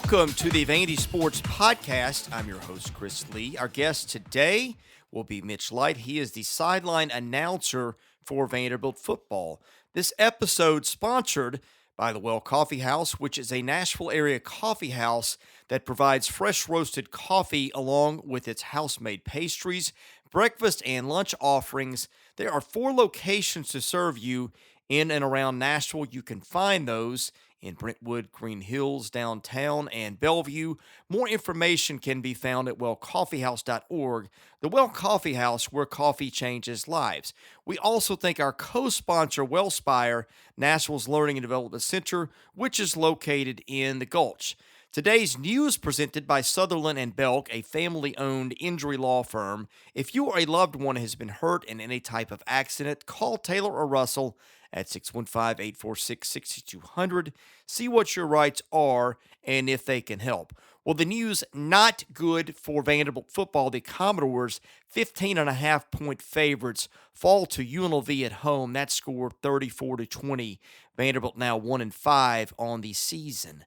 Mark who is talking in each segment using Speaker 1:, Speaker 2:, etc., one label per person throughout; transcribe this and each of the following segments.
Speaker 1: Welcome to the Vandy Sports Podcast. I'm your host, Chris Lee. Our guest today will be Mitch Light. He is the sideline announcer for Vanderbilt football. This episode sponsored by the Well Coffee House, which is a Nashville area coffee house that provides fresh roasted coffee along with its house-made pastries, breakfast, and lunch offerings. There are 4 locations to serve you in and around Nashville. You can find those in Brentwood, Green Hills, downtown, and Bellevue. More information can be found at wellcoffeehouse.org. The Well Coffee House, where coffee changes lives. We also thank our co-sponsor, Wellspire, Nashville's Learning and Development Center, which is located in the Gulch. Today's news presented by Sutherland and Belk, a family-owned injury law firm. If you or a loved one has been hurt in any type of accident, call Taylor or Russell at 615-846-6200. See what your rights are and if they can help. Well, the news not good for Vanderbilt football. The Commodores, 15.5-point favorites, fall to UNLV at home. That score 34-20. Vanderbilt now 1-5 on the season.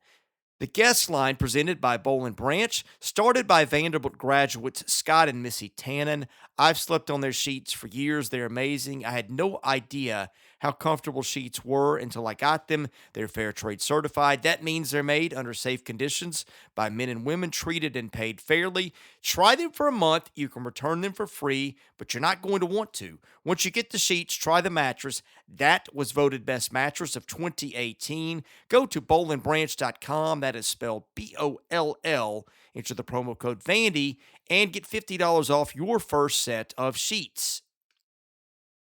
Speaker 1: The guest line, presented by Boll & Branch, started by Vanderbilt graduates Scott and Missy Tannen. I've slept on their sheets for years. They're amazing. I had no idea how comfortable sheets were until I got them. They're fair trade certified. That means they're made under safe conditions by men and women, treated and paid fairly. Try them for a month. You can return them for free, but you're not going to want to. Once you get the sheets, try the mattress. That was voted best mattress of 2018. Go to bollandbranch.com. That is spelled B-O-L-L. Enter the promo code Vandy and get $50 off your first set of sheets.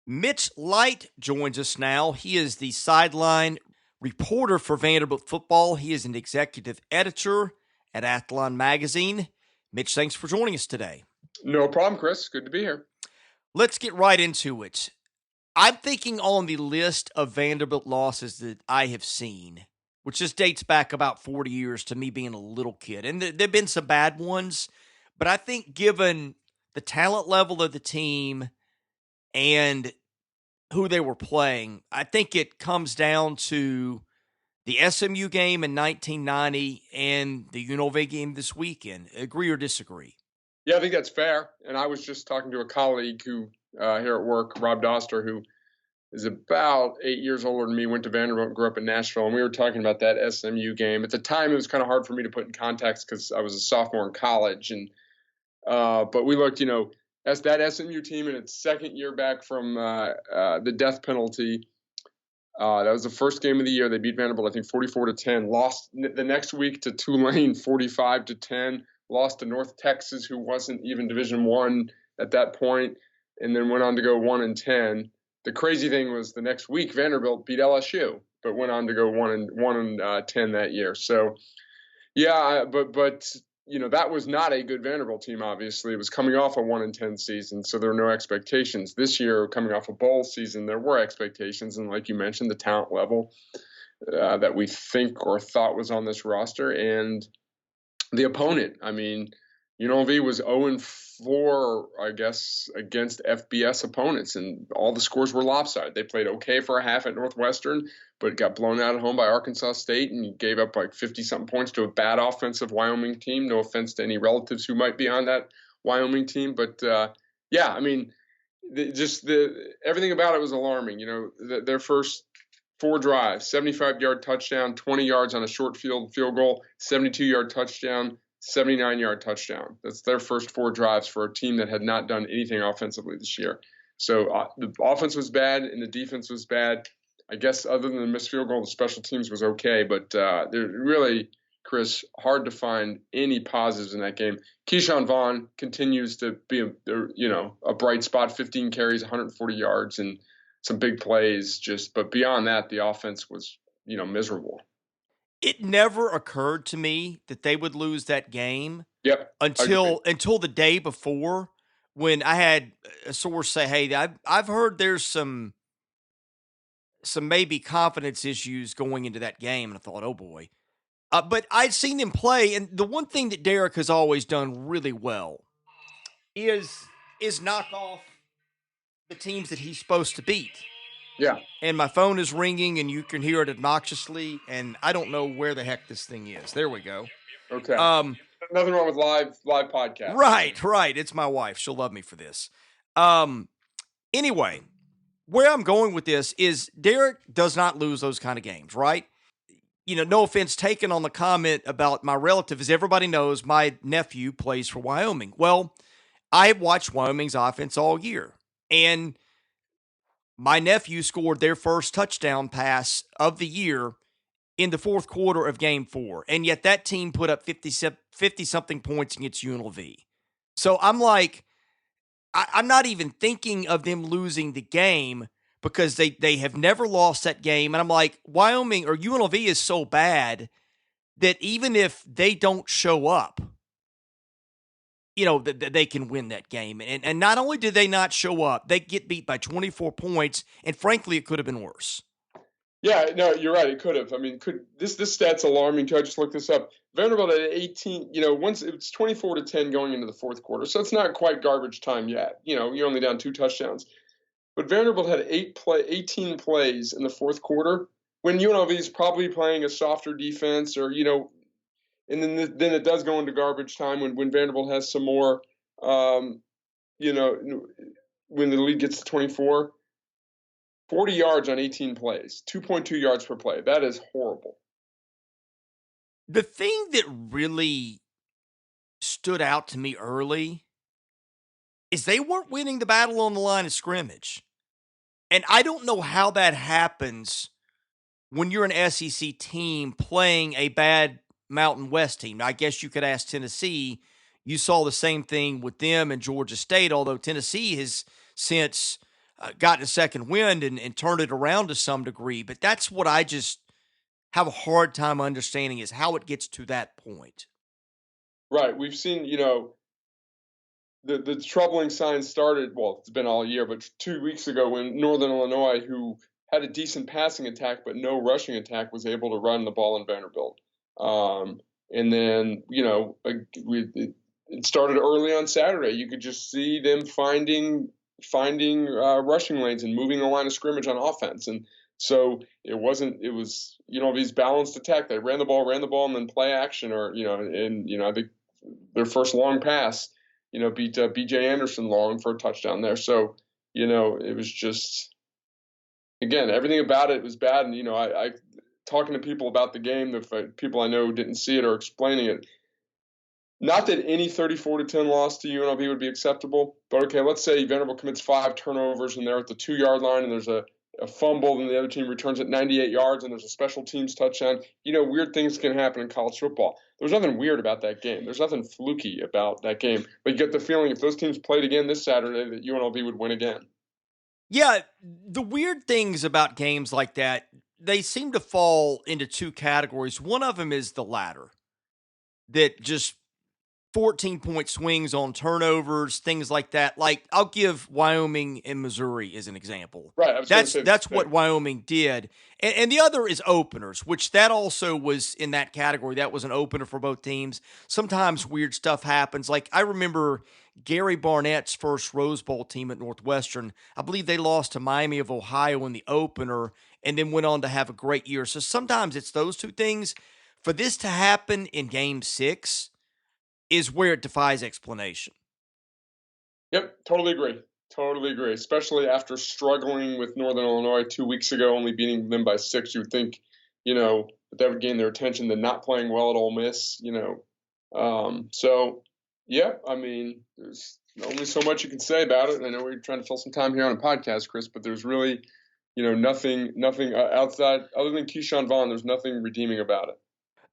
Speaker 1: Mitch Light joins us now. He is the sideline reporter for Vanderbilt football. He is an executive editor at Athlon Magazine. Mitch, thanks for joining us today.
Speaker 2: No problem, Chris. Good to be here.
Speaker 1: Let's get right into it. I'm thinking on the list of Vanderbilt losses that I have seen, which just dates back about 40 years to me being a little kid. And there have been some bad ones, but I think given the talent level of the team and who they were playing, I think it comes down to the SMU game in 1990 and the UNLV game this weekend. Agree or disagree?
Speaker 2: Yeah, I think that's fair. And I was just talking to a colleague who here at work, Rob Doster, who is about 8 years older than me, went to Vanderbilt and grew up in Nashville. And we were talking about that SMU game. At the time, it was kind of hard for me to put in context because I was a sophomore in college. And but we looked, as that SMU team in its second year back from the death penalty. That was the first game of the year. They beat Vanderbilt, I think, 44-10. Lost the next week to Tulane, 45-10. Lost to North Texas, who wasn't even Division I at that point, and then went on to go 1-10. The crazy thing was the next week Vanderbilt beat LSU, but went on to go 1-10 that year. So, yeah, but that was not a good Vanderbilt team. Obviously, it was coming off a 1-10 season, so there were no expectations. This year, coming off a bowl season, there were expectations, and like you mentioned, the talent level that we think or thought was on this roster, and the opponent. I mean, UNLV was 0-4, I guess, against FBS opponents, and all the scores were lopsided. They played okay for a half at Northwestern, but got blown out at home by Arkansas State and gave up like 50-something points to a bad offensive Wyoming team. No offense to any relatives who might be on that Wyoming team, but yeah, I mean, everything about it was alarming. Their first 4 drives, 75-yard touchdown, 20 yards on a short field goal, 72-yard touchdown, 79-yard touchdown. That's their first 4 drives for a team that had not done anything offensively this year. So the offense was bad and the defense was bad. I guess other than the missed field goal, the special teams was okay. But they're really, Chris, hard to find any positives in that game. Keyshawn Vaughn continues to be a bright spot, 15 carries, 140 yards, and some big plays. But beyond that, the offense was, miserable.
Speaker 1: It never occurred to me that they would lose that game.
Speaker 2: Yep.
Speaker 1: Until the day before, when I had a source say, "Hey, I've heard there's some maybe confidence issues going into that game," and I thought, "Oh boy." But I'd seen them play, and the one thing that Derek has always done really well is knock off the teams that he's supposed to beat.
Speaker 2: Yeah.
Speaker 1: And my phone is ringing, and you can hear it obnoxiously, and I don't know where the heck this thing is. There we go.
Speaker 2: Okay.
Speaker 1: Um,
Speaker 2: Nothing wrong with live podcasts.
Speaker 1: right. It's my wife. She'll love me for this. Um, anyway, where I'm going with this is Derek does not lose those kind of games, right? No offense taken on the comment about my relative, as everybody knows, my nephew plays for Wyoming. Well, I watched Wyoming's offense all year, and my nephew scored their first touchdown pass of the year in the fourth quarter of game 4. And yet that team put up 50 something points against UNLV. So I'm like, I'm not even thinking of them losing the game because they have never lost that game. And I'm like, Wyoming or UNLV is so bad that even if they don't show up, that they can win that game. And not only did they not show up, they get beat by 24 points. And frankly, it could have been worse.
Speaker 2: Yeah, no, you're right. It could have. I mean, could this stat's alarming too. I just looked this up. Vanderbilt at 18. Once it's 24-10 going into the fourth quarter, so it's not quite garbage time yet. You're only down 2 touchdowns. But Vanderbilt had 18 plays in the fourth quarter when UNLV is probably playing a softer defense, or and then it does go into garbage time when Vanderbilt has some more, you know, when the lead gets to 24. 40 yards on 18 plays, 2.2 yards per play. That is horrible.
Speaker 1: The thing that really stood out to me early is they weren't winning the battle on the line of scrimmage. And I don't know how that happens when you're an SEC team playing a bad Mountain West team. Now, I guess you could ask Tennessee. You saw the same thing with them and Georgia State, although Tennessee has since gotten a second wind and turned it around to some degree. But that's what I just have a hard time understanding is how it gets to that point.
Speaker 2: Right. We've seen, the troubling signs started, well, it's been all year, but 2 weeks ago when Northern Illinois, who had a decent passing attack but no rushing attack, was able to run the ball in Vanderbilt. And then, it started early on Saturday. You could just see them finding rushing lanes and moving the line of scrimmage on offense. And so it was, these balanced attack. They ran the ball, and then play action, or, I think their first long pass, beat B.J. Anderson long for a touchdown there. So, it was just, again, everything about it was bad. And, I talking to people about the game, the people I know didn't see it or explaining it. Not that any 34-10 loss to UNLV would be acceptable, but okay, let's say Vanderbilt commits 5 turnovers and they're at the 2-yard line and there's a fumble and the other team returns it 98 yards and there's a special teams touchdown. Weird things can happen in college football. There's nothing weird about that game. There's nothing fluky about that game. But you get the feeling if those teams played again this Saturday that UNLV would win again.
Speaker 1: Yeah, the weird things about games like that, they seem to fall into 2 categories. One of them is the latter, that just 14-point swings on turnovers, things like that. Like, I'll give Wyoming and Missouri as an example.
Speaker 2: Right. I was
Speaker 1: That's what Wyoming did. And the other is openers, which that also was in that category. That was an opener for both teams. Sometimes weird stuff happens. Like, I remember Gary Barnett's first Rose Bowl team at Northwestern. I believe they lost to Miami of Ohio in the opener and then went on to have a great year. So sometimes it's those 2 things. For this to happen in Game 6 is where it defies explanation.
Speaker 2: Yep, totally agree. Especially after struggling with Northern Illinois 2 weeks ago, only beating them by 6. You would think, that would gain their attention than not playing well at Ole Miss, So, yeah, I mean, there's only so much you can say about it. I know we're trying to fill some time here on a podcast, Chris, but there's really, nothing outside, other than Keyshawn Vaughn, there's nothing redeeming about it.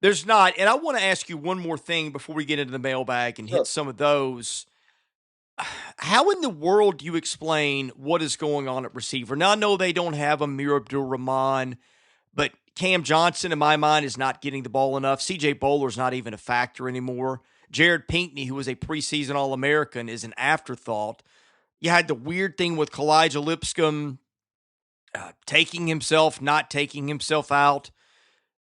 Speaker 1: There's not. And I want to ask you one more thing before we get into the mailbag and hit some of those. How in the world do you explain what is going on at receiver? Now, I know they don't have Amir Abdul-Rahman, but Cam Johnson, in my mind, is not getting the ball enough. C.J. Bowler's not even a factor anymore. Jared Pinkney, who was a preseason All-American, is an afterthought. You had the weird thing with Kalijah Lipscomb taking himself, not taking himself out,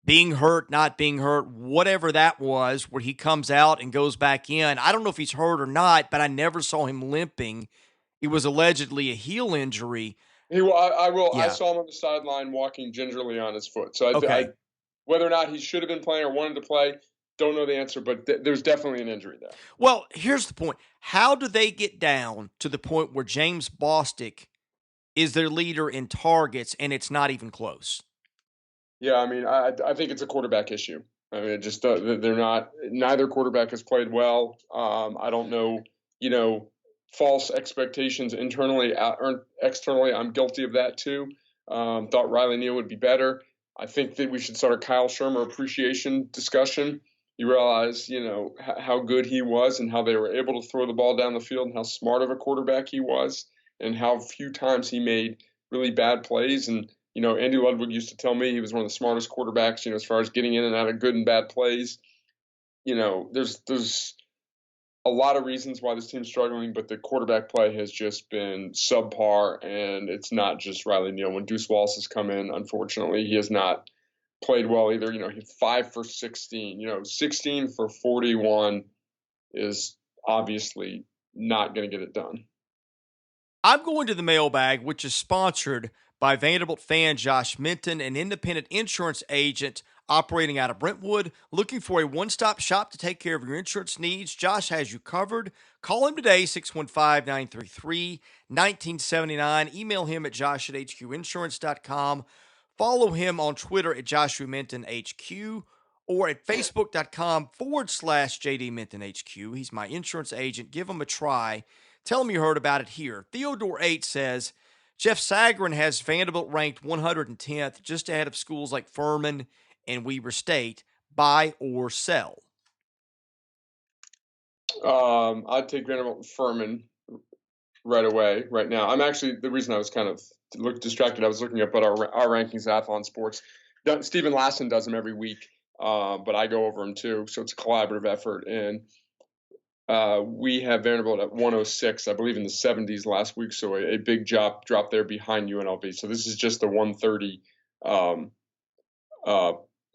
Speaker 1: being hurt, not being hurt, whatever that was, where he comes out and goes back in. I don't know if he's hurt or not, but I never saw him limping. It was allegedly a heel injury.
Speaker 2: I will.
Speaker 1: Yeah.
Speaker 2: I saw him on the sideline walking gingerly on his foot. So whether or not he should have been playing or wanted to play, don't know the answer, but there's definitely an injury there.
Speaker 1: Well, here's the point. How do they get down to the point where James Bostic is their leader in targets and it's not even close?
Speaker 2: Yeah, I mean, I think it's a quarterback issue. I mean, it just they're not. Neither quarterback has played well. I don't know. False expectations internally or externally. I'm guilty of that too. Thought Riley Neal would be better. I think that we should start a Kyle Shermer appreciation discussion. You realize, how good he was and how they were able to throw the ball down the field and how smart of a quarterback he was and how few times he made really bad plays. And Andy Ludwig used to tell me he was one of the smartest quarterbacks, as far as getting in and out of good and bad plays. There's a lot of reasons why this team's struggling, but the quarterback play has just been subpar, and it's not just Riley Neal. When Deuce Wallace has come in, unfortunately, he has not played well either. He's 5 for 16. 16 for 41 is obviously not going to get it done.
Speaker 1: I'm going to the mailbag, which is sponsored by Vanderbilt fan Josh Minton, an independent insurance agent operating out of Brentwood. Looking for a one-stop shop to take care of your insurance needs? Josh has you covered. Call him today, 615-933-1979. Email him at josh@hqinsurance.com. Follow him on Twitter at Joshua Minton HQ or at facebook.com/JD Minton HQ. He's my insurance agent. Give him a try. Tell him you heard about it here. Theodore 8 says, Jeff Sagarin has Vanderbilt ranked 110th, just ahead of schools like Furman and Weber State. Buy or sell?
Speaker 2: I'd take Vanderbilt and Furman right away, right now. I'm actually, the reason I was kind of distracted, I was looking up at our rankings at Athlon Sports. Stephen Lassen does them every week, but I go over them too, so it's a collaborative effort. And we have Vanderbilt at 106, I believe, in the 70s last week, so a big drop there behind UNLV. So this is just the 130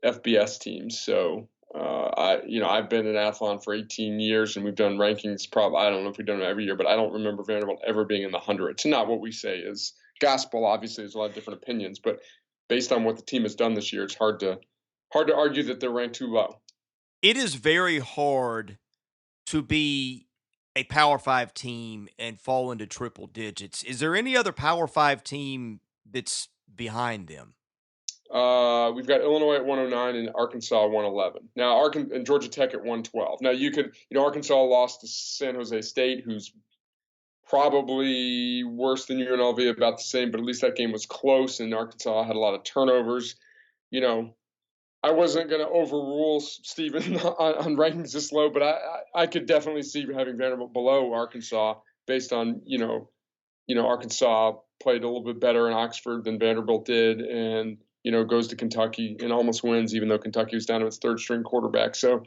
Speaker 2: FBS teams. So I've been in Athlon for 18 years, and we've done rankings. I don't know if we've done it every year, but I don't remember Vanderbilt ever being in the hundreds. Not what we say is gospel. Obviously, there's a lot of different opinions, but based on what the team has done this year, it's hard to argue that they're ranked too low.
Speaker 1: It is very hard to be a Power 5 team and fall into triple digits. Is there any other Power 5 team that's behind them?
Speaker 2: We've got Illinois at 109 and Arkansas at 111. Now, and Georgia Tech at 112. Now, Arkansas lost to San Jose State, who's probably worse than UNLV, about the same, but at least that game was close, and Arkansas had a lot of turnovers. I wasn't going to overrule Stephen on rankings this low, but I could definitely see having Vanderbilt below Arkansas based on, Arkansas played a little bit better in Oxford than Vanderbilt did, and goes to Kentucky and almost wins, even though Kentucky was down to its third string quarterback. So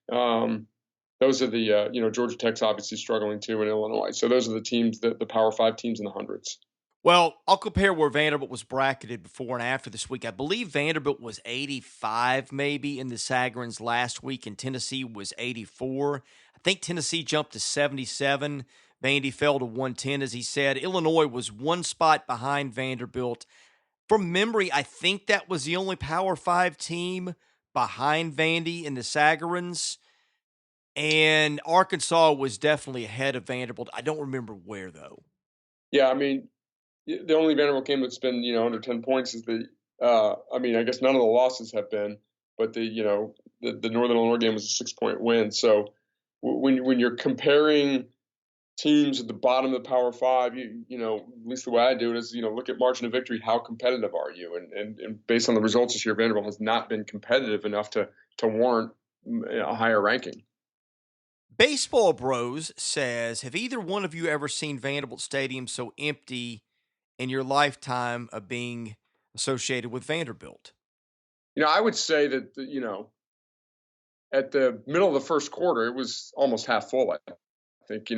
Speaker 2: those are the, Georgia Tech's obviously struggling too, in Illinois. So those are the teams, the Power 5 teams in the hundreds.
Speaker 1: Well, I'll compare where Vanderbilt was bracketed before and after this week. I believe Vanderbilt was 85 maybe in the Sagarins last week, and Tennessee was 84. I think Tennessee jumped to 77. Vandy fell to 110, as he said. Illinois was one spot behind Vanderbilt. From memory, I think that was the only Power 5 team behind Vandy in the Sagarins. And Arkansas was definitely ahead of Vanderbilt. I don't remember where, though.
Speaker 2: Yeah, I mean, the only Vanderbilt game that's been, under 10 points is I guess none of the losses have been, but the Northern Illinois game was a 6-point win. So when you're comparing teams at the bottom of the Power 5, at least the way I do it is, look at margin of victory. How competitive are you? And based on the results this year, Vanderbilt has not been competitive enough to warrant a higher ranking.
Speaker 1: Baseball Bros says, have either one of you ever seen Vanderbilt Stadium so empty in your lifetime of being associated with Vanderbilt?
Speaker 2: I would say that, at the middle of the first quarter, it was almost half full. I think,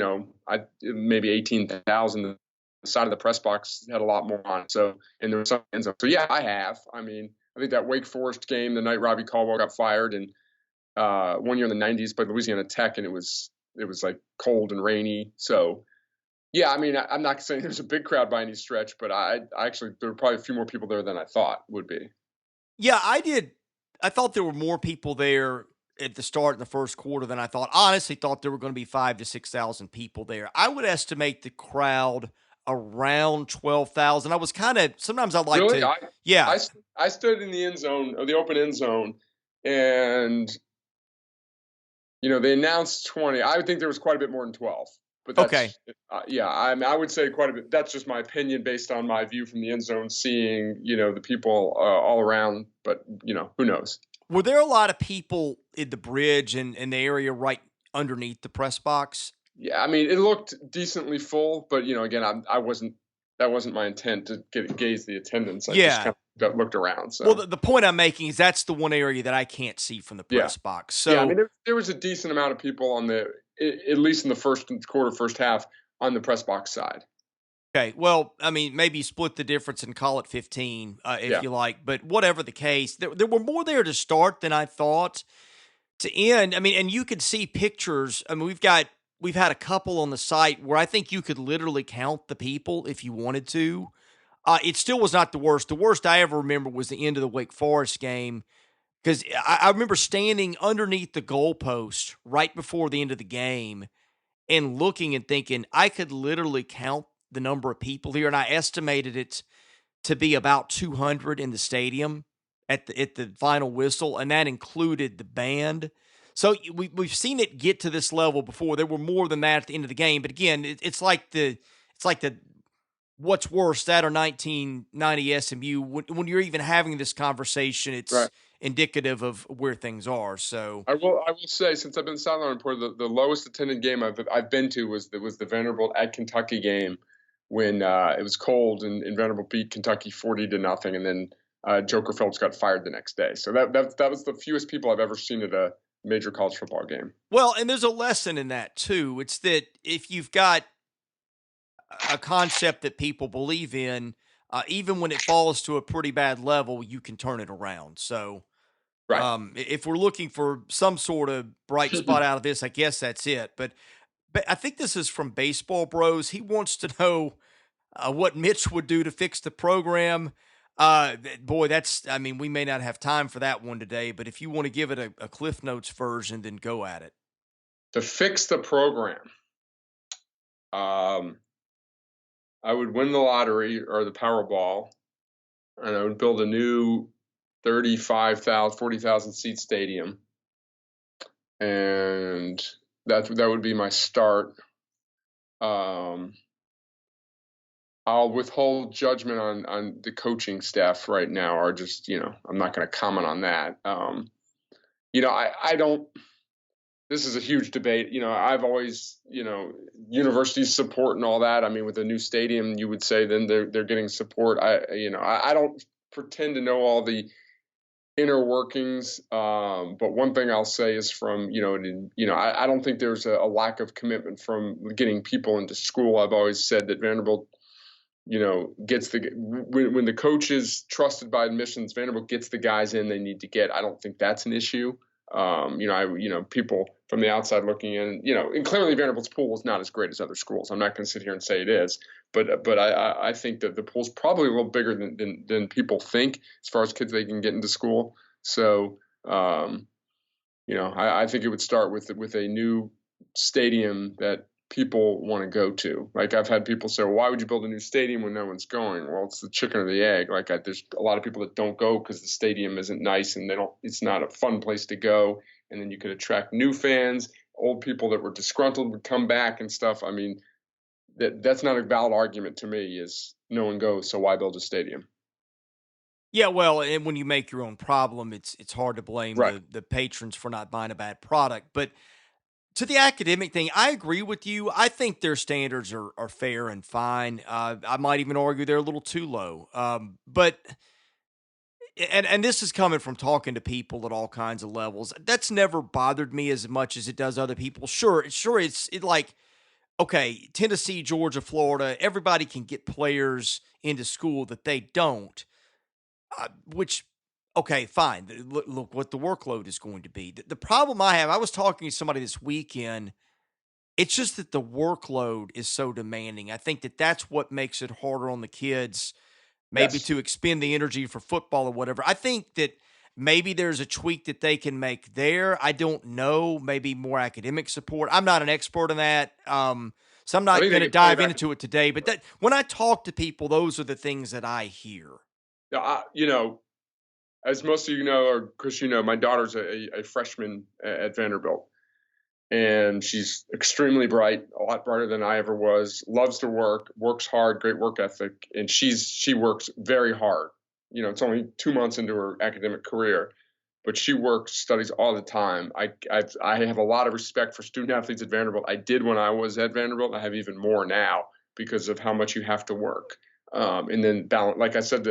Speaker 2: maybe 18,000. The side of the press box had a lot more on it. So, and there was some end zone. So, yeah, I have. I mean, I think that Wake Forest game, the night Robbie Caldwell got fired, and one year in the 90s, played Louisiana Tech, and it was like cold and rainy. So, yeah, I mean, I'm not saying there's a big crowd by any stretch, but I actually, there were probably a few more people there than I thought would be.
Speaker 1: Yeah, I did. I thought there were more people there at the start in the first quarter than I thought. I honestly thought there were going to be 5 to 6,000 people there. I would estimate the crowd around 12,000. I was kind of sometimes I like
Speaker 2: Really?
Speaker 1: to, yeah,
Speaker 2: I stood in the end zone, or the open end zone, and they announced 20. I would think there was quite a bit more than 12, but
Speaker 1: okay.
Speaker 2: yeah. I would say quite a bit. That's just my opinion based on my view from the end zone, seeing the people all around. But who knows?
Speaker 1: Were there a lot of people in the bridge and the area right underneath the press box?
Speaker 2: Yeah, I mean, it looked decently full, but again, I wasn't. That wasn't my intent to gauge the attendance. I just
Speaker 1: Yeah.
Speaker 2: kind of looked around.
Speaker 1: Well,
Speaker 2: So
Speaker 1: the point I'm making is that's the one area that I can't see from the
Speaker 2: yeah,
Speaker 1: press box.
Speaker 2: yeah. I mean,
Speaker 1: So,
Speaker 2: there was a decent amount of people at least in the first quarter, first half, on the press box side.
Speaker 1: okay, well, I mean, maybe split the difference and call it 15 if
Speaker 2: Yeah,
Speaker 1: you like. But whatever the case, there were more there to start than I thought to end. I mean, and you could see pictures. I mean, we've had a couple on the site where I think you could literally count the people if you wanted to. It still was not the worst. The worst I ever remember was the end of the Wake Forest game because I remember standing underneath the goalpost right before the end of the game and looking and thinking I could literally count the number of people here, and I estimated it to be about 200 in the stadium at the final whistle, and that included the band. So we've seen it get to this level before. There were more than that at the end of the game, but again, it's like the what's worse, that or 1990 SMU. When you're even having this conversation, it's
Speaker 2: right.
Speaker 1: indicative of where things are. So
Speaker 2: I will say, since I've been sideline reporter, the lowest attended game I've been to was the Vanderbilt at Kentucky game when it was cold and Vanderbilt beat Kentucky 40-0, and then Joker Phelps got fired the next day. So that was the fewest people I've ever seen at a major college football game.
Speaker 1: well, and there's a lesson in that too. It's that if you've got a concept that people believe in, even when it falls to a pretty bad level, you can turn it around. So,
Speaker 2: Right.
Speaker 1: if we're looking for some sort of bright spot out of this, I guess that's it. But I think this is from Baseball Bros. He wants to know what Mitch would do to fix the program. Boy, I mean, we may not have time for that one today, but if you want to give it a Cliff Notes version, then go at it.
Speaker 2: To fix the program, um, I would win the lottery or the Powerball, and I would build a new 35,000, 40,000 seat stadium, and that would be my start. Um, I'll withhold judgment on the coaching staff right now, or just I'm not going to comment on that. I don't. This is a huge debate. I've always universities support and all that. I mean, with a new stadium, you would say then they're getting support. I don't pretend to know all the inner workings. But one thing I'll say is I don't think there's a lack of commitment from getting people into school. I've always said that Vanderbilt, gets when the coach is trusted by admissions, Vanderbilt gets the guys in they need to get. I don't think that's an issue. People from the outside looking in, and clearly Vanderbilt's pool is not as great as other schools. I'm not going to sit here and say it is, but I think that the pool's probably a little bigger than people think as far as kids they can get into school. So, I think it would start with a new stadium that people want to go to. Like, I've had people say, well, why would you build a new stadium when no one's going? Well, it's the chicken or the egg. There's a lot of people that don't go because the stadium isn't nice and it's not a fun place to go. And then you could attract new fans. Old people that were disgruntled would come back and stuff. I mean, that's not a valid argument to me, is no one goes, so why build a stadium?
Speaker 1: Yeah, well, and when you make your own problem, it's hard to blame
Speaker 2: Right.
Speaker 1: the patrons for not buying a bad product. But to the academic thing, I agree with you. I think their standards are fair and fine. I might even argue they're a little too low. But and this is coming from talking to people at all kinds of levels. That's never bothered me as much as it does other people. Sure, like okay, Tennessee, Georgia, Florida, everybody can get players into school that they don't. Which, okay, fine. Look what the workload is going to be. The problem I have, I was talking to somebody this weekend. It's just that the workload is so demanding. I think that that's what makes it harder on the kids, maybe
Speaker 2: Yes.
Speaker 1: to expend the energy for football or whatever. I think that, Maybe there's a tweak that they can make there. I don't know. Maybe more academic support. I'm not an expert in that. So I'm
Speaker 2: I
Speaker 1: not
Speaker 2: think they
Speaker 1: going to
Speaker 2: could play
Speaker 1: dive
Speaker 2: back.
Speaker 1: into it today. But that when I talk to people, those are the things that I hear.
Speaker 2: As most of you know, or Chris, my daughter's a freshman at Vanderbilt, and she's extremely bright, a lot brighter than I ever was. Loves to work, works hard, great work ethic, and she works very hard. It's only 2 months into her academic career, but she works, studies all the time. I have a lot of respect for student athletes at Vanderbilt. I did when I was at Vanderbilt. I have even more now because of how much you have to work. And then balance, like I said,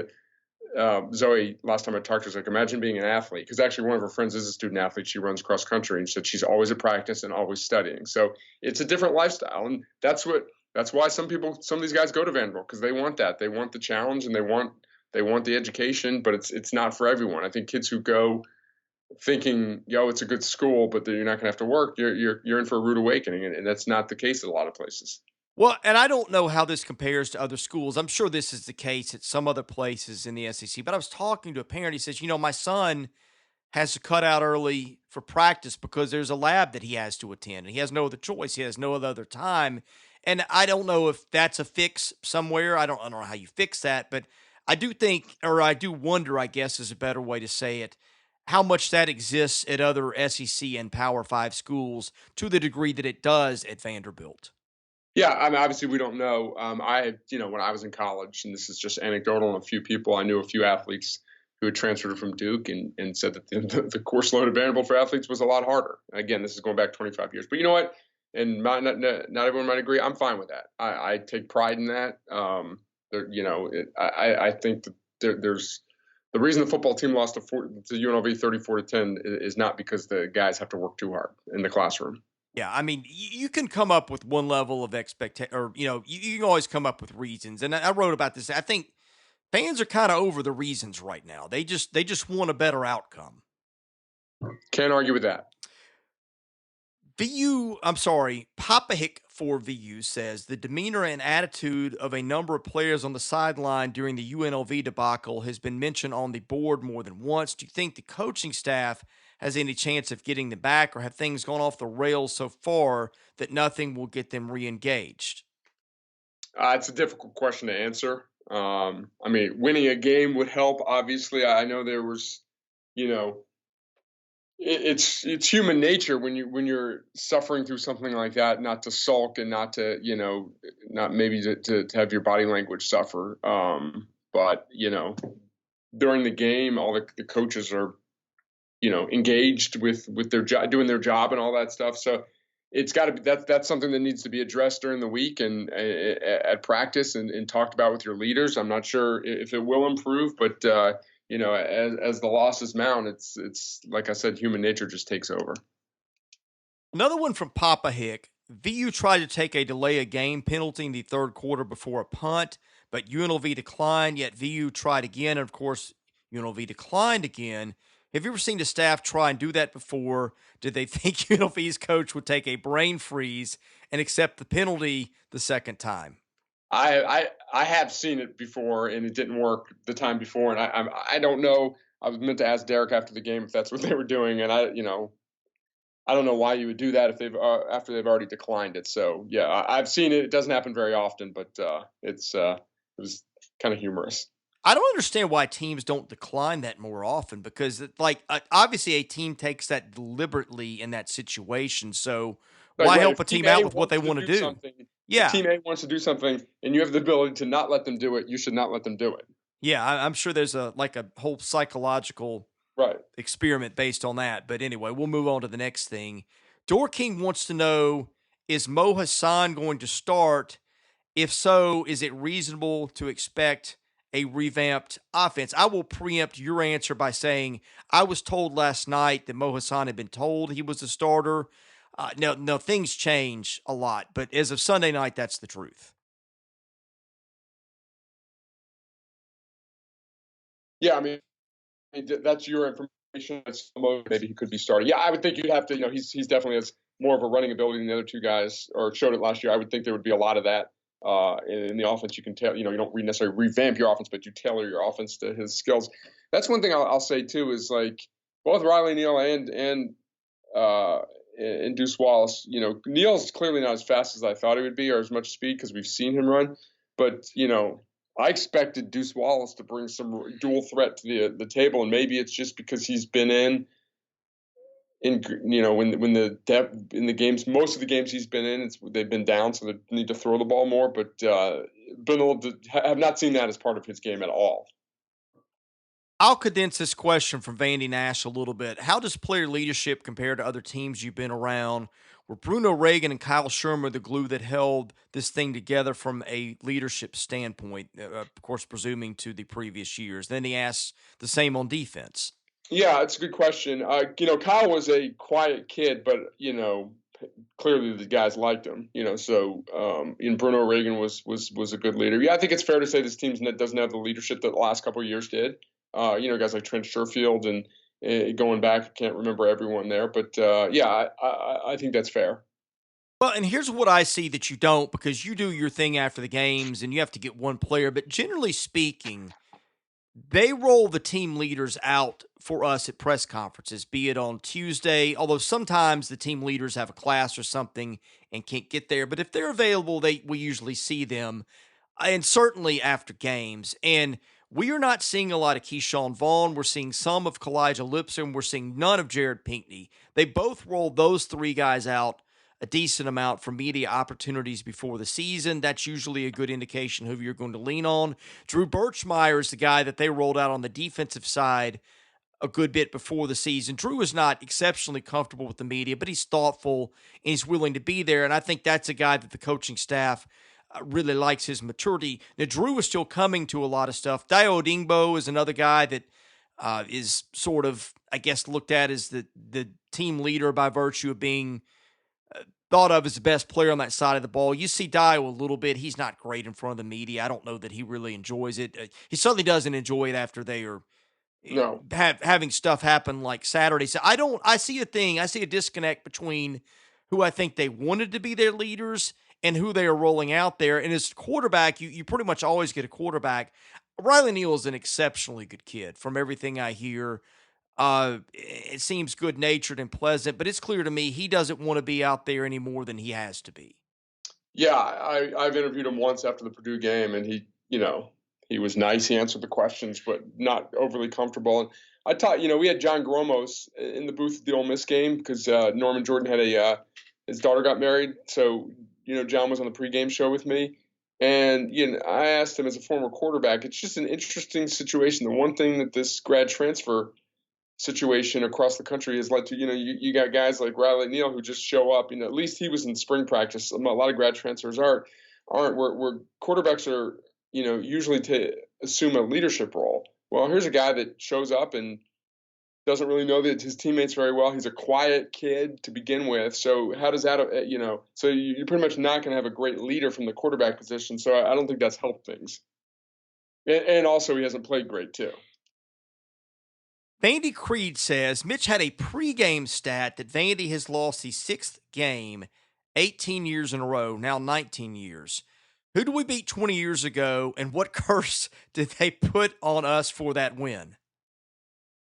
Speaker 2: Zoe, last time I talked to her, was like, imagine being an athlete. Because actually, one of her friends is a student athlete. She runs cross country, and she said she's always at practice and always studying. So it's a different lifestyle, and that's why some of these guys go to Vanderbilt, because they want that. They want the challenge, and they want the education. But it's not for everyone. I think kids who go thinking, it's a good school, but you're not going to have to work, you're in for a rude awakening, and that's not the case at a lot of places.
Speaker 1: Well, and I don't know how this compares to other schools. I'm sure this is the case at some other places in the SEC. But I was talking to a parent. He says, my son has to cut out early for practice because there's a lab that he has to attend and he has no other choice. He has no other time. And I don't know if that's a fix somewhere. I don't know how you fix that, but I do think, or I do wonder, I guess is a better way to say it, how much that exists at other SEC and Power Five schools to the degree that it does at Vanderbilt.
Speaker 2: Yeah, I mean, obviously we don't know. When I was in college, and this is just anecdotal, and a few people, I knew a few athletes who had transferred from Duke and said that the course load at Vanderbilt for athletes was a lot harder. Again, this is going back 25 years. But you know what? And not everyone might agree. I'm fine with that. I take pride in that. I think that there's the reason the football team lost to UNLV 34-10 is not because the guys have to work too hard in the classroom.
Speaker 1: Yeah, I mean, you can come up with one level of expectation, or you can always come up with reasons. And I wrote about this. I think fans are kind of over the reasons right now. They just want a better outcome.
Speaker 2: Can't argue with that.
Speaker 1: Papahick for VU says the demeanor and attitude of a number of players on the sideline during the UNLV debacle has been mentioned on the board more than once. Do you think the coaching staff has any chance of getting them back, or have things gone off the rails so far that nothing will get them re-engaged?
Speaker 2: It's a difficult question to answer. I mean, winning a game would help. Obviously, I know there was, you know, it's human nature when you're suffering through something like that, not to sulk and not to, not maybe to have your body language suffer. But during the game, all the coaches are, engaged with their job, doing their job and all that stuff. So it's got to be that's something that needs to be addressed during the week and at practice and talked about with your leaders. I'm not sure if it will improve, but as the losses mount, it's like I said, human nature just takes over.
Speaker 1: Another one from Papa Hick. VU tried to take a delay a game penalty in the third quarter before a punt, but UNLV declined, yet VU tried again, and of course, UNLV declined again. Have you ever seen the staff try and do that before? Did they think UNLV's coach would take a brain freeze and accept the penalty the second time?
Speaker 2: I have seen it before, and it didn't work the time before, and I don't know. I was meant to ask Derek after the game if that's what they were doing, and I don't know why you would do that if they've after they've already declined it. So yeah, I've seen it. It doesn't happen very often, but it was kind of humorous.
Speaker 1: I don't understand why teams don't decline that more often because, obviously a team takes that deliberately in that situation. So
Speaker 2: Like,
Speaker 1: why
Speaker 2: right,
Speaker 1: help
Speaker 2: if
Speaker 1: a
Speaker 2: Team
Speaker 1: team
Speaker 2: A
Speaker 1: out with what they
Speaker 2: wants to
Speaker 1: want to
Speaker 2: do
Speaker 1: do?
Speaker 2: something, if
Speaker 1: Yeah.
Speaker 2: Team A wants to do something, and you have the ability to not let them do it, you should not let them do it.
Speaker 1: Yeah, I'm sure there's a whole psychological
Speaker 2: Right.
Speaker 1: experiment based on that. But anyway, we'll move on to the next thing. Dorking wants to know, is Mo Hassan going to start? If so, is it reasonable to expect a revamped offense? I will preempt your answer by saying I was told last night that Mo Hassan had been told he was the starter. No, things change a lot, but as of Sunday night, that's the truth.
Speaker 2: Yeah, I mean, that's your information. Maybe he could be starting. Yeah, I would think you'd have to. He's definitely has more of a running ability than the other two guys, or showed it last year. I would think there would be a lot of that. In the offense, you can tell, you don't necessarily revamp your offense, but you tailor your offense to his skills. That's one thing I'll say too is like both Riley Neal uh, and Deuce Wallace. Neal's clearly not as fast as I thought he would be, or as much speed because we've seen him run. But I expected Deuce Wallace to bring some dual threat to the table, and maybe it's just because he's been when the depth in the games, most of the games he's been in, they've been down, so they need to throw the ball more. But have not seen that as part of his game at all.
Speaker 1: I'll condense this question from Vandy Nash a little bit. How does player leadership compare to other teams you've been around? Were Bruno Reagan and Kyle Shermer the glue that held this thing together from a leadership standpoint? Of course, presuming to the previous years. Then he asks the same on defense.
Speaker 2: Yeah, it's a good question. Kyle was a quiet kid, but clearly the guys liked him. And Bruno Reagan was a good leader. Yeah, I think it's fair to say this team doesn't have the leadership that the last couple of years did. Guys like Trent Sherfield and going back, I can't remember everyone there, but yeah, I think that's fair.
Speaker 1: Well, and here's what I see that you don't, because you do your thing after the games and you have to get one player. But generally speaking, they roll the team leaders out for us at press conferences, be it on Tuesday, although sometimes the team leaders have a class or something and can't get there. But if they're available, we usually see them, and certainly after games. And we are not seeing a lot of Keyshawn Vaughn. We're seeing some of Kalijah Lipson. We're seeing none of Jared Pinkney. They both rolled those three guys out a decent amount for media opportunities before the season. That's usually a good indication who you're going to lean on. Drew Birchmeyer is the guy that they rolled out on the defensive side a good bit before the season. Drew is not exceptionally comfortable with the media, but he's thoughtful and he's willing to be there. And I think that's a guy that the coaching staff really likes his maturity. Now, Drew is still coming to a lot of stuff. Dio Dingbo is another guy that is sort of, I guess, looked at as the team leader by virtue of being thought of as the best player on that side of the ball. You see Dio a little bit. He's not great in front of the media. I don't know that he really enjoys it. He certainly doesn't enjoy it after they are
Speaker 2: No.
Speaker 1: having stuff happen like Saturday. So I see a thing. I see a disconnect between who I think they wanted to be their leaders and who they are rolling out there. And as quarterback, you pretty much always get a quarterback. Riley Neal is an exceptionally good kid from everything I hear. It seems good natured and pleasant, but it's clear to me he doesn't want to be out there any more than he has to be.
Speaker 2: Yeah, I've interviewed him once after the Purdue game, and he was nice. He answered the questions, but not overly comfortable. And I taught, we had John Gromos in the booth at the Ole Miss game because Norman Jordan had his daughter got married, so John was on the pregame show with me, and I asked him as a former quarterback. It's just an interesting situation. The one thing that this grad transfer situation across the country has led to, you got guys like Riley Neal who just show up. At least he was in spring practice. A lot of grad transfers aren't where quarterbacks are, usually to assume a leadership role. Well, here's a guy that shows up and doesn't really know that his teammates very well. He's a quiet kid to begin with. So how does that, so you're pretty much not going to have a great leader from the quarterback position. So I don't think that's helped things. And also he hasn't played great too.
Speaker 1: Vandy Creed says Mitch had a pregame stat that Vandy has lost the sixth game 18 years in a row, now 19 years. Who did we beat 20 years ago, and what curse did they put on us for that win?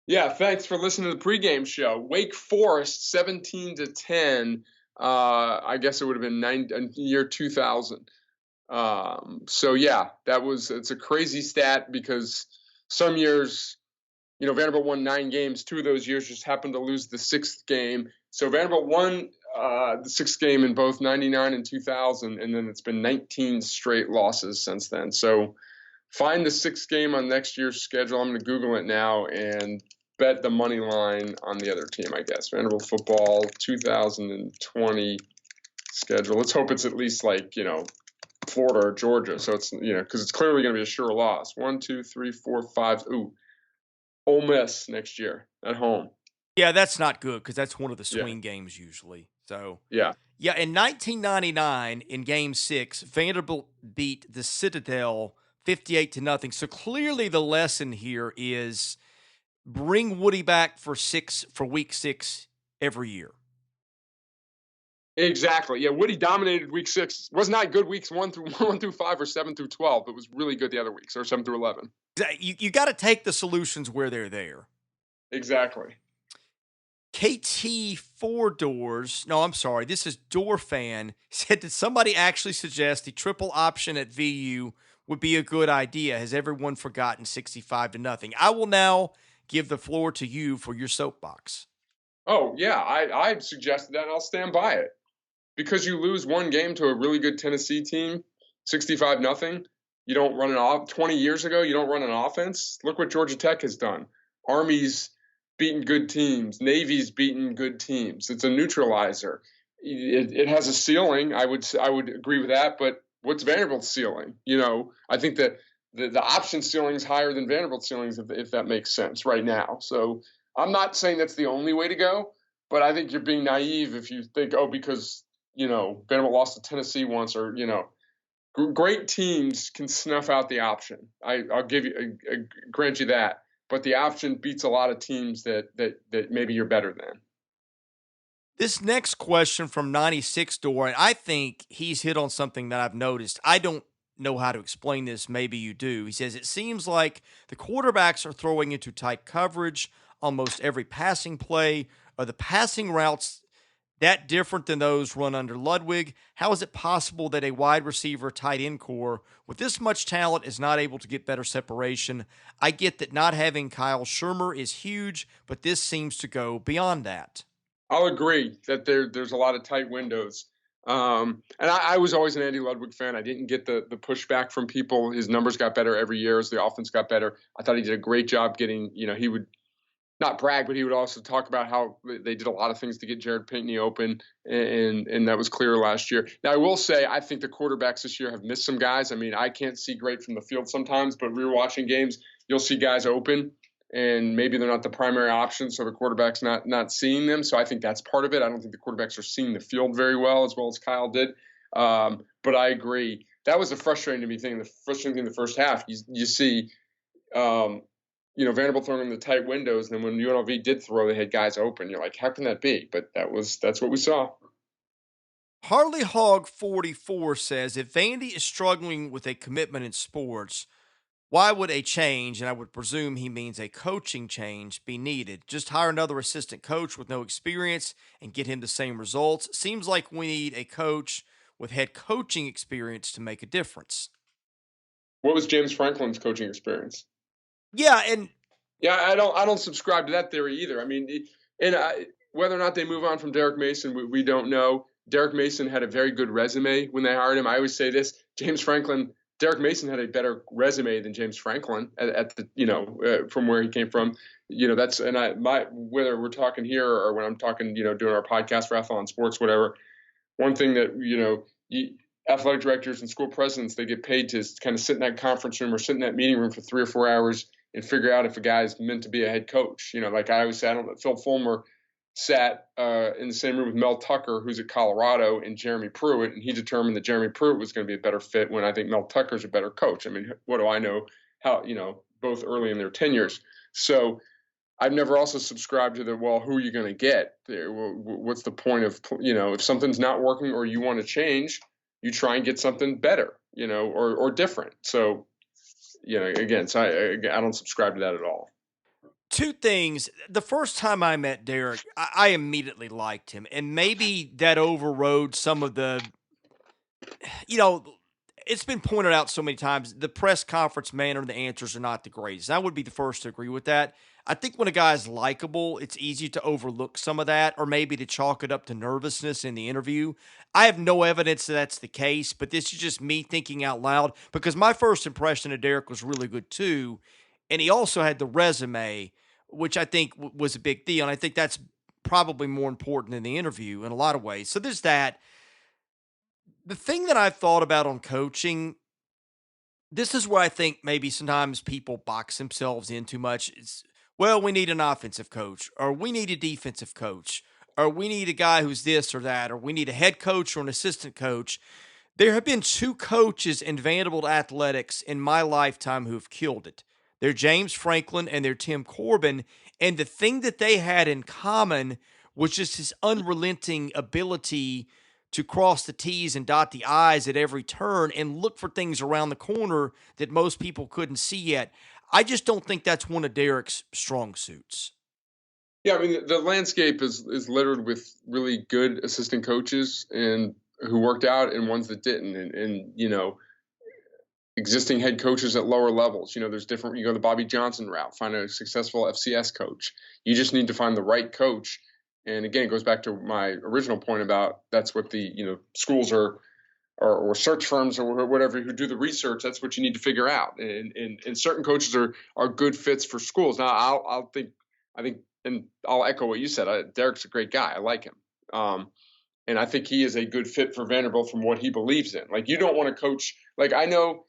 Speaker 2: Yeah, thanks for listening to the pregame show. Wake Forest, 17-10. I guess it would have been year 2000. So yeah, it's a crazy stat because some years, Vanderbilt won 9 games. 2 of those years just happened to lose the 6th game. So Vanderbilt won the 6th game in both 99 and 2000, and then it's been 19 straight losses since then. So find the 6th game on next year's schedule. I'm going to Google it now and bet the money line on the other team, I guess. Vanderbilt football 2020 schedule. Let's hope it's at least like, Florida or Georgia. So it's, because it's clearly going to be a sure loss. 1, 2, 3, 4, 5. Ooh. Ole Miss next year at home.
Speaker 1: Yeah, that's not good because that's one of the swing games usually. So
Speaker 2: yeah,
Speaker 1: in 1999 in Game 6, Vanderbilt beat the Citadel 58-0. So clearly the lesson here is bring Woody back for week 6 every year.
Speaker 2: Exactly. Yeah, Woody dominated week 6. Was not good weeks 1 through 1 through 5 or 7 through 12, but was really good the other weeks, or 7 through 11.
Speaker 1: You got to take the solutions where they're there.
Speaker 2: Exactly.
Speaker 1: KT Four Doors, no, I'm sorry, this is Door Fan, said, did somebody actually suggest the triple option at VU would be a good idea? Has everyone forgotten 65 to nothing? I will now give the floor to you for your soapbox.
Speaker 2: Oh, yeah, I suggested that, and I'll stand by it. Because you lose one game to a really good Tennessee team, 65 nothing, you don't run an off 20 years ago, you don't run an offense. Look what Georgia Tech has done. Army's beaten good teams, Navy's beaten good teams. It's a neutralizer. It has a ceiling. I would agree with that, but what's Vanderbilt's ceiling? I think that the option ceiling is higher than Vanderbilt's ceilings, if that makes sense right now. So I'm not saying that's the only way to go, but I think you're being naive if you think, oh, because Vanderbilt lost to Tennessee once, or great teams can snuff out the option. I'll give you, grant you that, but the option beats a lot of teams that maybe you're better than.
Speaker 1: This next question from 96 Door, and I think he's hit on something that I've noticed. I don't know how to explain this. Maybe you do. He says, it seems like the quarterbacks are throwing into tight coverage almost every passing play. Are the passing routes that different than those run under Ludwig? How is it possible that a wide receiver tight end core with this much talent is not able to get better separation? I get that not having Kyle Shermer is huge, but this seems to go beyond that.
Speaker 2: I'll agree that there's a lot of tight windows. And I was always an Andy Ludwig fan. I didn't get the pushback from people. His numbers got better every year as the offense got better. I thought he did a great job getting, he would not brag, but he would also talk about how they did a lot of things to get Jared Pinkney open, and that was clear last year. Now, I will say, I think the quarterbacks this year have missed some guys. I mean, I can't see great from the field sometimes, but we were watching games, you'll see guys open, and maybe they're not the primary option, so the quarterback's not seeing them. So I think that's part of it. I don't think the quarterbacks are seeing the field very well as Kyle did. But I agree. That was the frustrating thing. The frustrating thing in the first half, you see Vanderbilt throwing in the tight windows, and then when UNLV did throw, they had guys open. You're like, how can that be? But that's what we saw.
Speaker 1: Harley Hog 44 says, if Vandy is struggling with a commitment in sports, why would a change, and I would presume he means a coaching change, be needed? Just hire another assistant coach with no experience and get him the same results. Seems like we need a coach with head coaching experience to make a difference.
Speaker 2: What was James Franklin's coaching experience?
Speaker 1: Yeah, and
Speaker 2: Yeah, I don't subscribe to that theory either. I mean, whether or not they move on from Derek Mason, we don't know. Derek Mason had a very good resume when they hired him. I always say this: Derek Mason had a better resume than James Franklin at the from where he came from. That's whether we're talking here or when I'm talking doing our podcast for Athlon Sports, whatever. One thing that athletic directors and school presidents, they get paid to kind of sit in that conference room or sit in that meeting room for 3 or 4 hours and figure out if a guy's meant to be a head coach. Like I always say, I don't know, Phil Fulmer sat in the same room with Mel Tucker, who's at Colorado, and Jeremy Pruitt, and he determined that Jeremy Pruitt was going to be a better fit when I think Mel Tucker's a better coach. I mean, what do I know? How, both early in their tenures. So I've never also subscribed to who are you going to get? What's the point of, if something's not working or you want to change, you try and get something better, or different. So, again, so I don't subscribe to that at all.
Speaker 1: two things. The first time I met Derek, I immediately liked him. And maybe that overrode some of the, you know, it's been pointed out so many times the press conference manner and the answers are not the greatest. I would be the first to agree with that. I think when a guy's likable, it's easy to overlook some of that or maybe to chalk it up to nervousness in the interview. I have no evidence that that's the case, but this is just me thinking out loud because my first impression of Derek was really good too. And he also had the resume, which I think was a big deal. And I think that's probably more important than the interview in a lot of ways. So there's that. The thing that I've thought about on coaching, this is where I think maybe sometimes people box themselves in too much. It's, well, we need an offensive coach, or we need a defensive coach, or we need a guy who's this or that, or we need a head coach or an assistant coach. There have been two coaches in Vanderbilt athletics in my lifetime who have killed it. They're James Franklin and they're Tim Corbin. And the thing that they had in common was just his unrelenting ability to cross the T's and dot the I's at every turn and look for things around the corner that most people couldn't see yet. I just don't think that's one of Derek's strong suits.
Speaker 2: Yeah, I mean the landscape is littered with really good assistant coaches and who worked out and ones that didn't, and existing head coaches at lower levels. There's different. You go the Bobby Johnson route, find a successful FCS coach. You just need to find the right coach. And again, it goes back to my original point about that's what the schools are or search firms or whatever who do the research. That's what you need to figure out. And certain coaches are good fits for schools. Now I think and I'll echo what you said. Derek's a great guy. I like him. And I think he is a good fit for Vanderbilt from what he believes in. Like, you don't want to coach. Like, I know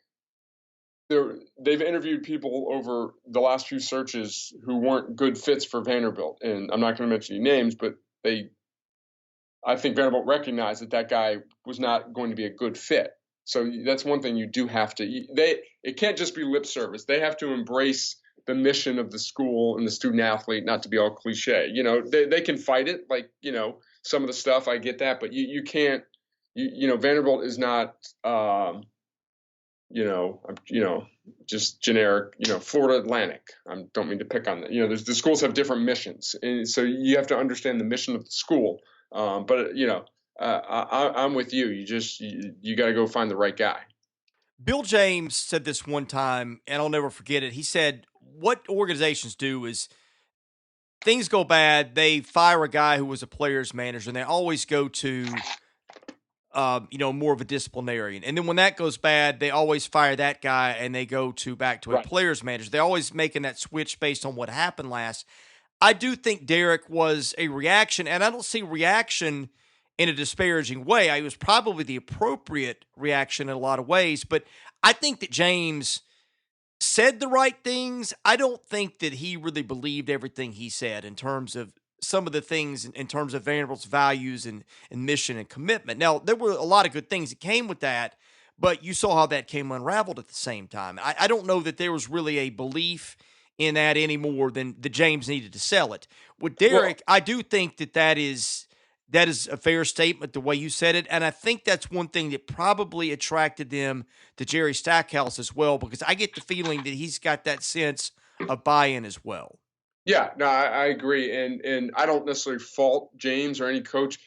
Speaker 2: they've interviewed people over the last few searches who weren't good fits for Vanderbilt, and I'm not going to mention any names, but I think Vanderbilt recognized that guy was not going to be a good fit. So that's one thing you do have to. It can't just be lip service. They have to embrace the mission of the school and the student athlete. Not to be all cliche, they can fight it, like some of the stuff. I get that, but you can't. Vanderbilt is not. Just generic, Florida Atlantic. I don't mean to pick on that. The schools have different missions, and so you have to understand the mission of the school. But I'm with you. You got to go find the right guy.
Speaker 1: Bill James said this one time, and I'll never forget it. He said, what organizations do is things go bad, they fire a guy who was a player's manager, and they always go to more of a disciplinarian. And then when that goes bad, they always fire that guy and they go back to a
Speaker 2: Right.
Speaker 1: player's manager. They're always making that switch based on what happened last. I do think Derek was a reaction, and I don't see reaction in a disparaging way. I was probably the appropriate reaction in a lot of ways, but I think that James said the right things. I don't think that he really believed everything he said in terms of some of the things in terms of Vanderbilt's values and mission and commitment. Now, there were a lot of good things that came with that, but you saw how that came unraveled at the same time. I don't know that there was really a belief in that any more than the James needed to sell it. With Derek, I do think that is a fair statement the way you said it, and I think that's one thing that probably attracted them to Jerry Stackhouse as well, because I get the feeling that he's got that sense of buy-in as well.
Speaker 2: Yeah, no, I agree, and I don't necessarily fault James or any coach.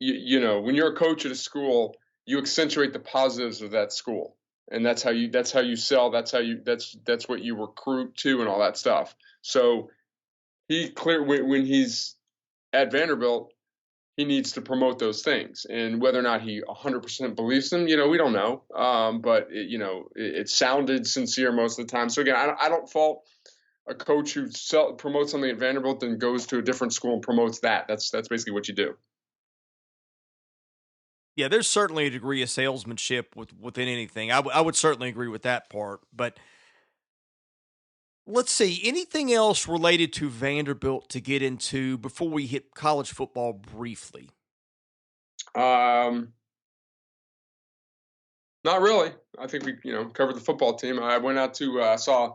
Speaker 2: When you're a coach at a school, you accentuate the positives of that school, and that's how you sell. That's what you recruit to, and all that stuff. So when he's at Vanderbilt, he needs to promote those things, and whether or not he 100% believes them, we don't know. But it sounded sincere most of the time. So again, I don't fault a coach who promotes something at Vanderbilt and goes to a different school and promotes that. That's basically what you do.
Speaker 1: Yeah, there's certainly a degree of salesmanship within anything. I would certainly agree with that part. But let's see, anything else related to Vanderbilt to get into before we hit college football briefly?
Speaker 2: Um, Not really. I think we covered the football team. I went out to saw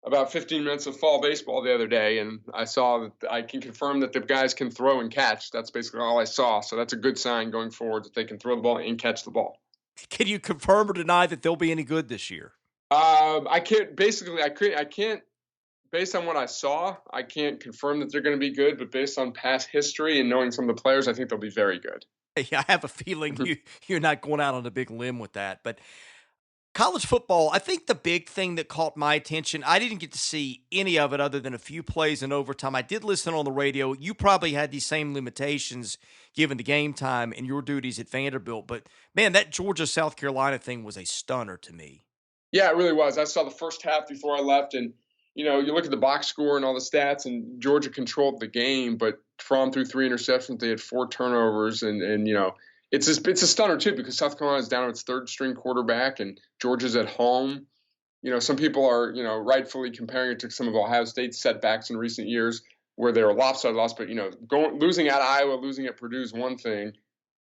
Speaker 2: about 15 minutes of fall baseball the other day, and I saw that I can confirm that the guys can throw and catch. That's basically all I saw. So that's a good sign going forward that they can throw the ball and catch the ball.
Speaker 1: Can you confirm or deny that they'll be any good this year?
Speaker 2: I can't. Basically, I can't. Based on what I saw, I can't confirm that they're going to be good. But based on past history and knowing some of the players, I think they'll be very good.
Speaker 1: Yeah, I have a feeling you're not going out on a big limb with that. But college football, I think the big thing that caught my attention, I didn't get to see any of it other than a few plays in overtime. I did listen on the radio. You probably had these same limitations given the game time and your duties at Vanderbilt. But man, that Georgia South Carolina thing was a stunner to me.
Speaker 2: Yeah, it really was. I saw the first half before I left, and you look at the box score and all the stats, and Georgia controlled the game, but Fromm threw 3 interceptions. They had 4 turnovers, and it's a stunner too because South Carolina is down to its third string quarterback, and Georgia's at home. Some people are rightfully comparing it to some of Ohio State's setbacks in recent years where they were lopsided loss, but losing at Iowa, losing at Purdue is one thing,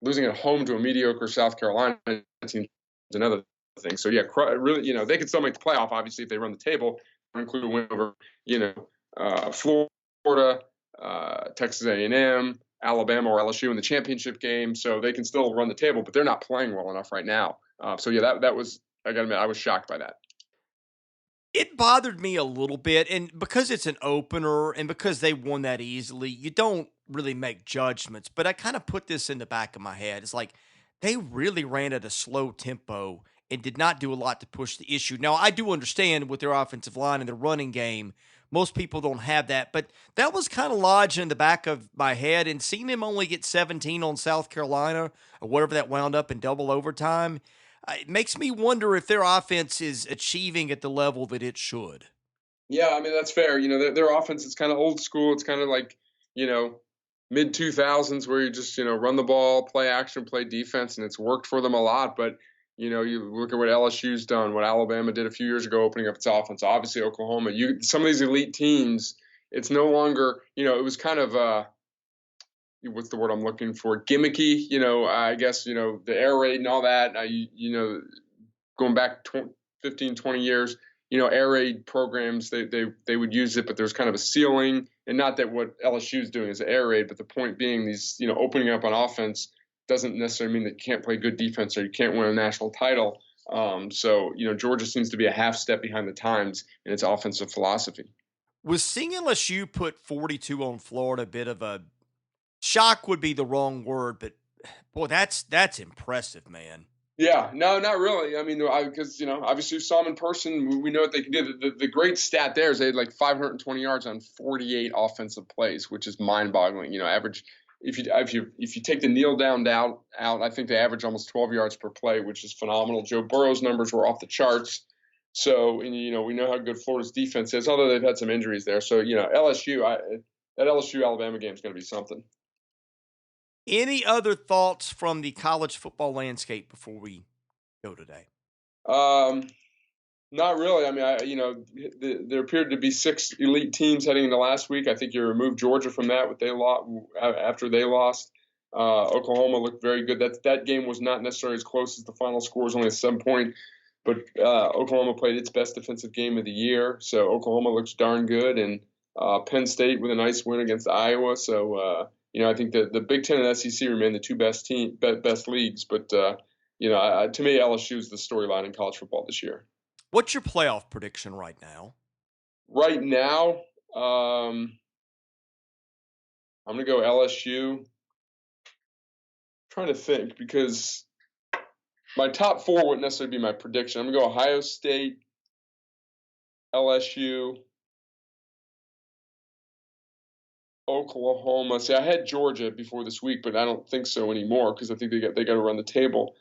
Speaker 2: losing at home to a mediocre South Carolina team is another thing. So yeah, really, they could still make the playoff obviously if they run the table, include a win over Florida, Texas A&M, Alabama or LSU in the championship game, so they can still run the table, but they're not playing well enough right now. So yeah, that was, I gotta admit, I was shocked by that.
Speaker 1: It bothered me a little bit, and because it's an opener and because they won that easily, you don't really make judgments. But I kind of put this in the back of my head. It's like they really ran at a slow tempo and did not do a lot to push the issue. Now, I do understand with their offensive line and their running game, most people don't have that, but that was kind of lodged in the back of my head. And seeing them only get 17 on South Carolina or whatever that wound up in double overtime, it makes me wonder if their offense is achieving at the level that it should.
Speaker 2: Yeah, I mean that's fair. Their offense is kind of old school. It's kind of like you know mid 2000s where you just run the ball, play action, play defense, and it's worked for them a lot. But you look at what LSU's done, what Alabama did a few years ago, opening up its offense. Obviously, Oklahoma. Some of these elite teams, it's no longer it was kind of what's the word I'm looking for, gimmicky. I guess the air raid and all that. Going back 15, 20 years, air raid programs, they would use it, but there's kind of a ceiling. And not that what LSU is doing is air raid, but the point being these, opening up on offense doesn't necessarily mean that you can't play good defense or you can't win a national title. Georgia seems to be a half step behind the times in its offensive philosophy.
Speaker 1: Was seeing LSU put 42 on Florida a bit of a shock would be the wrong word, but boy, that's impressive, man.
Speaker 2: Yeah, no, not really. I mean, because obviously we saw them in person. We know what they can do. The great stat there is they had like 520 yards on 48 offensive plays, which is mind-boggling. Average if you take the kneel down out, I think they average almost 12 yards per play, which is phenomenal. Joe Burrow's numbers were off the charts. So, and, we know how good Florida's defense is, although they've had some injuries there. So, that LSU Alabama game is going to be something.
Speaker 1: Any other thoughts from the college football landscape before we go today?
Speaker 2: Um, Not really. I mean, there appeared to be 6 elite teams heading into last week. I think you removed Georgia from that. What they lost after they lost. Oklahoma looked very good. That game was not necessarily as close as the final score was only a 7 point, but Oklahoma played its best defensive game of the year. So Oklahoma looks darn good, and Penn State with a nice win against Iowa. So I think that the Big Ten and SEC remain the two best leagues. But to me, LSU is the storyline in college football this year.
Speaker 1: What's your playoff prediction right now?
Speaker 2: Right now, I'm going to go LSU. Trying to think because my top 4 wouldn't necessarily be my prediction. I'm going to go Ohio State, LSU, Oklahoma. See, I had Georgia before this week, but I don't think so anymore because I think they got to run the table.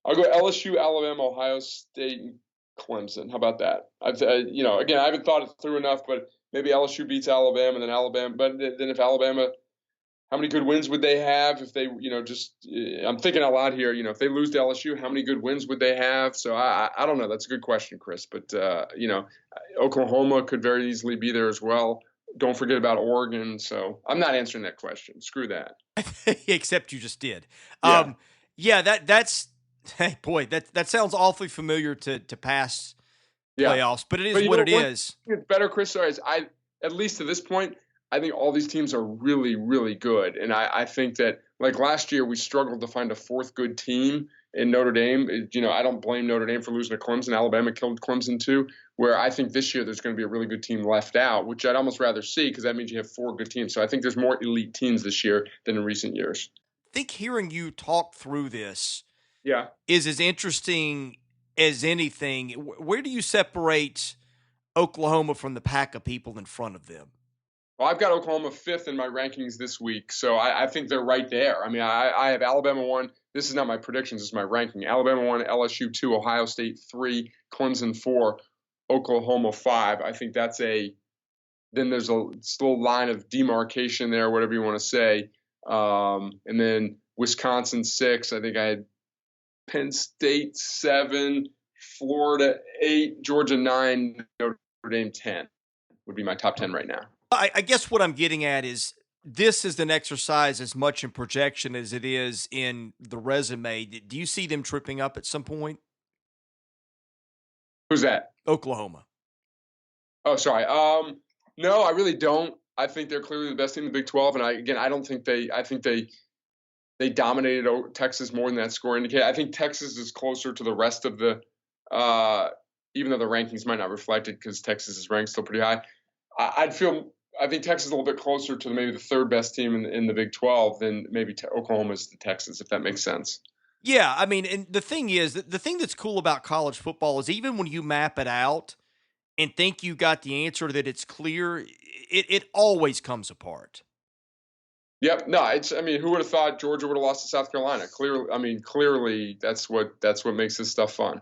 Speaker 2: I'll go LSU, Alabama, Ohio State, and Clemson. How about that? Again, I haven't thought it through enough, but maybe LSU beats Alabama, and then Alabama. But then if Alabama, how many good wins would they have if they, I'm thinking out loud here. If they lose to LSU, how many good wins would they have? So I don't know. That's a good question, Chris. But Oklahoma could very easily be there as well. Don't forget about Oregon. So I'm not answering that question. Screw that.
Speaker 1: Except you just did.
Speaker 2: Yeah.
Speaker 1: Yeah, that's hey boy, that sounds awfully familiar to past
Speaker 2: Yeah.
Speaker 1: playoffs, but it is what it is.
Speaker 2: It's better, Chris. Sorry, at least to this point, I think all these teams are really, really good. And I think that, like last year, we struggled to find a 4th good team in Notre Dame. I don't blame Notre Dame for losing to Clemson. Alabama killed Clemson too, where I think this year there's going to be a really good team left out, which I'd almost rather see because that means you have 4 good teams. So I think there's more elite teams this year than in recent years.
Speaker 1: I think hearing you talk through this
Speaker 2: Yeah.
Speaker 1: is as interesting as anything. Where do you separate Oklahoma from the pack of people in front of them?
Speaker 2: Well, I've got Oklahoma 5th in my rankings this week, so I think they're right there. I mean, I have Alabama 1. This is not my predictions, this is my ranking. Alabama 1, LSU 2, Ohio State 3, Clemson 4, Oklahoma 5. I think then there's a still line of demarcation there, whatever you want to say. And then Wisconsin 6. I think I had Penn State 7, Florida 8, Georgia 9, Notre Dame 10 would be my top 10 right now.
Speaker 1: I guess what I'm getting at is this is an exercise as much in projection as it is in the resume. Do you see them tripping up at some point?
Speaker 2: Who's that?
Speaker 1: Oklahoma.
Speaker 2: Oh, sorry. No, I really don't. I think they're clearly the best team in the Big 12, and I don't think I think they dominated Texas more than that score indicated. I think Texas is closer to the rest of the, even though the rankings might not reflect it because Texas is ranked still pretty high. I think Texas is a little bit closer to maybe the third best team in the Big 12 than maybe Oklahoma is to Texas, if that makes sense.
Speaker 1: Yeah, I mean, and the thing is, the thing that's cool about college football is even when you map it out and think you got the answer that it's clear, it always comes apart.
Speaker 2: Yep. No, I mean, who would have thought Georgia would have lost to South Carolina? Clearly, that's what makes this stuff fun.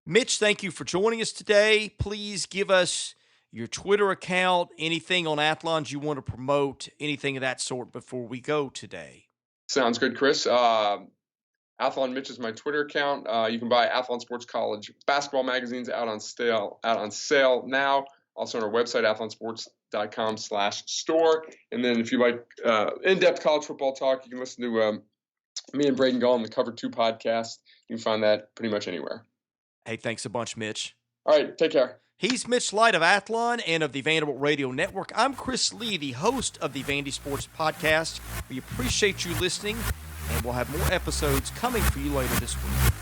Speaker 1: Mitch, thank you for joining us today. Please give us your Twitter account, anything on Athlons you want to promote, anything of that sort before we go today.
Speaker 2: Sounds good, Chris. Athlon Mitch is my Twitter account. You can buy Athlon Sports College basketball magazines out on sale now. Also on our website, athlonsports.com/store. And then if you like in-depth college football talk, you can listen to me and Braden Gall on the Cover 2 podcast. You can find that pretty much anywhere.
Speaker 1: Hey, thanks a bunch, Mitch.
Speaker 2: All right, take care.
Speaker 1: He's Mitch Light of Athlon and of the Vanderbilt Radio Network. I'm Chris Lee, the host of the Vandy Sports Podcast. We appreciate you listening, and we'll have more episodes coming for you later this week.